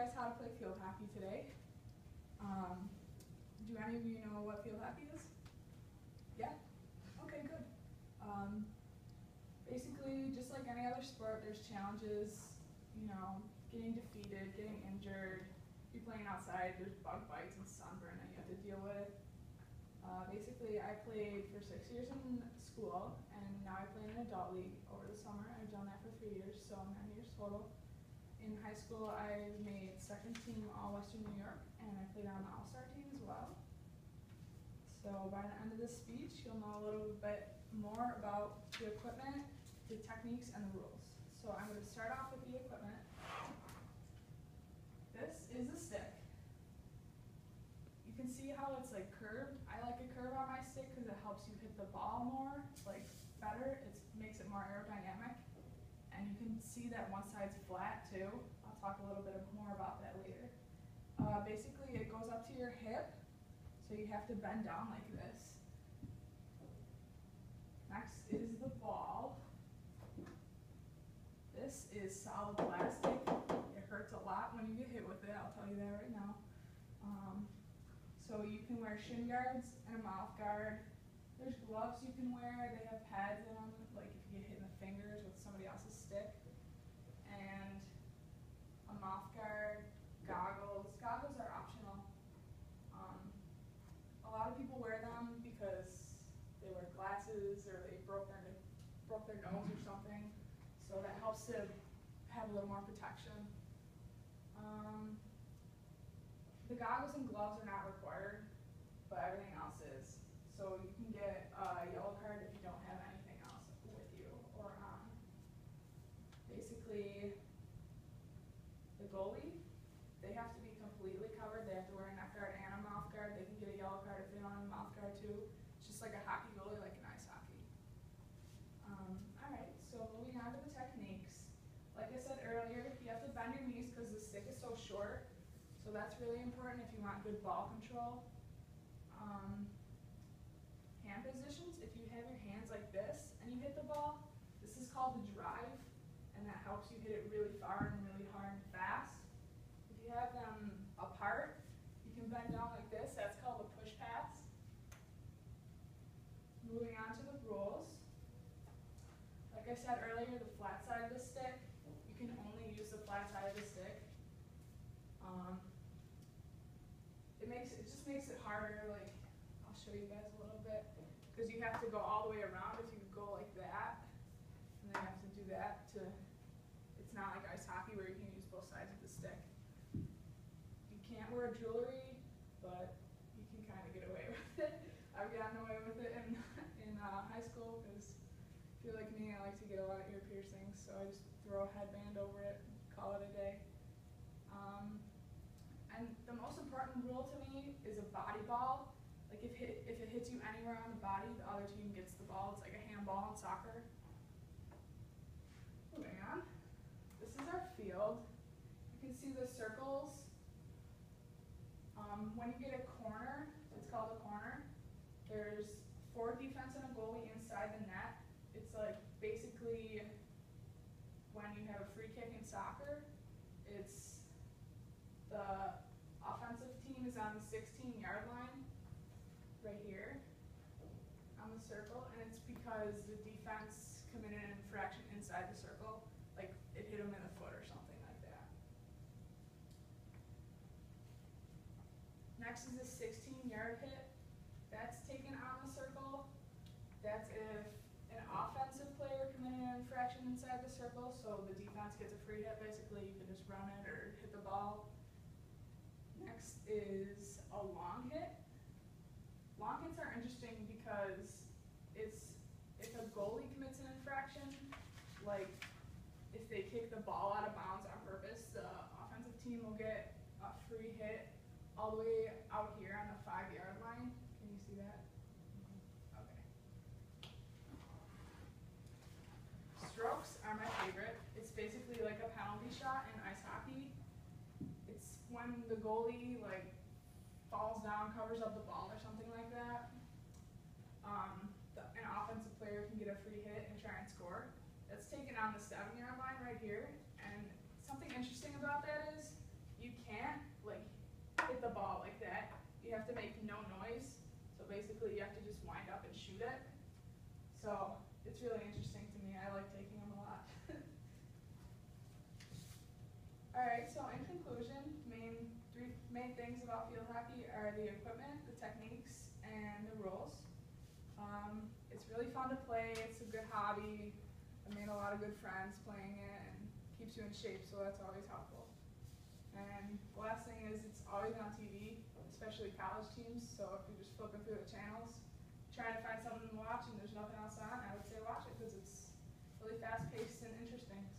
guys how to play field hockey today. Do any of you know what field hockey is? Yeah? Okay, good. Basically, just like any other sport, there's challenges, getting defeated, getting injured. If you're playing outside, there's bug bites and sunburn that you have to deal with. Basically, I played for 6 years in school, and now I play in an adult league over the summer. I've done that for 3 years, so 9 years total. In high school, I made second team All-Western New York, and I played on the All-Star team as well. So by the end of this speech, you'll know a little bit more about the equipment, the techniques, and the rules. So I'm going to start off with the equipment. This is a stick. You can see how it's like curved. I like a curve on my stick because it helps you hit the ball more, like better. It makes it more aerodynamic. And you can see that one side's flat too. I'll talk a little bit more about that later. Basically, it goes up to your hip, so you have to bend down like this. Next is the ball. This is solid plastic. It hurts a lot when you get hit with it, I'll tell you that right now. So you can wear shin guards and a mouth guard. There's gloves you can wear. They have pads in them, like if you get hit in the fingers with somebody else's stick. And a mouth guard, goggles. Goggles are optional. A lot of people wear them because they wear glasses or they broke their nose or something. So that helps to have a little more protection. The goggles and gloves are not required, but everything else is. So you can get a yellow card if you don't have anything else with you or on. Basically, the goalie, they have to be completely covered. They have to wear a neck guard and a mouth guard. They can get a yellow card if they don't have a mouth guard too. It's just like a hockey goalie, like an ice hockey. Alright, so moving on to the techniques. Like I said earlier, you have to bend your knees because the stick is so short. So that's really important if you want good ball control. Hand positions, if you have your hands like this and you hit the ball, this is called the drive, and that helps you hit it really far and really hard and fast. If you have them apart, you can bend down like this. That's called the push pass. Moving on to the rules. Like I said earlier, the flat side of the stick, you can only use the flat side of the stick. It just makes it harder. Like, I'll show you guys a little bit, because you have to go all the way around. If you go like that, and then you have to do that to. It's not like ice hockey where you can use both sides of the stick. You can't wear jewelry, but you can kind of get away with it. I've gotten away with it in high school because if you're like me, I like to get a lot of ear piercings, so I just throw a headband over it, call it a day. And the most important rule to me is a body ball. Like if it hits you anywhere on the body, the other team gets the ball. It's like a handball in soccer. Moving on. This is our field. You can see the circles. When you get a corner, it's called a corner. There's 4 defense and a goalie inside the net. It's like basically when you have a free kick in soccer, it's the offensive team is on the 16-yard line right here on the circle, and it's because the defense committed an infraction inside the circle, like it hit them in the foot or something like that. Next is a 16-yard hit. That's taken on the circle. That's if an offensive player committed an infraction inside the circle, so the defense gets a free hit. Basically, you can just run it or hit the ball. Next is a long hit. Long hits are interesting because it's if a goalie commits an infraction, like if they kick the ball out of bounds on purpose, the offensive team will get a free hit all the way out here on the 5-yard line. Can you see that? Okay. Strokes are my favorite. It's basically like a penalty shot in ice hockey. It's when the goalie like falls down, covers up the ball or something like that. An offensive player can get a free hit and try and score. That's taken on the 7-yard line right here. And something interesting about that is you So it's really interesting to me. I like taking them a lot. All right, so in conclusion, three main things about field hockey are the equipment, the techniques, and the rules. It's really fun to play. It's a good hobby. I made a lot of good friends playing it and keeps you in shape, so that's always helpful. And the last thing is it's always on TV, especially college teams, so if you're just flipping through the channels, trying to find something to watch and there's nothing else on, I would say watch it because it's really fast-paced and interesting.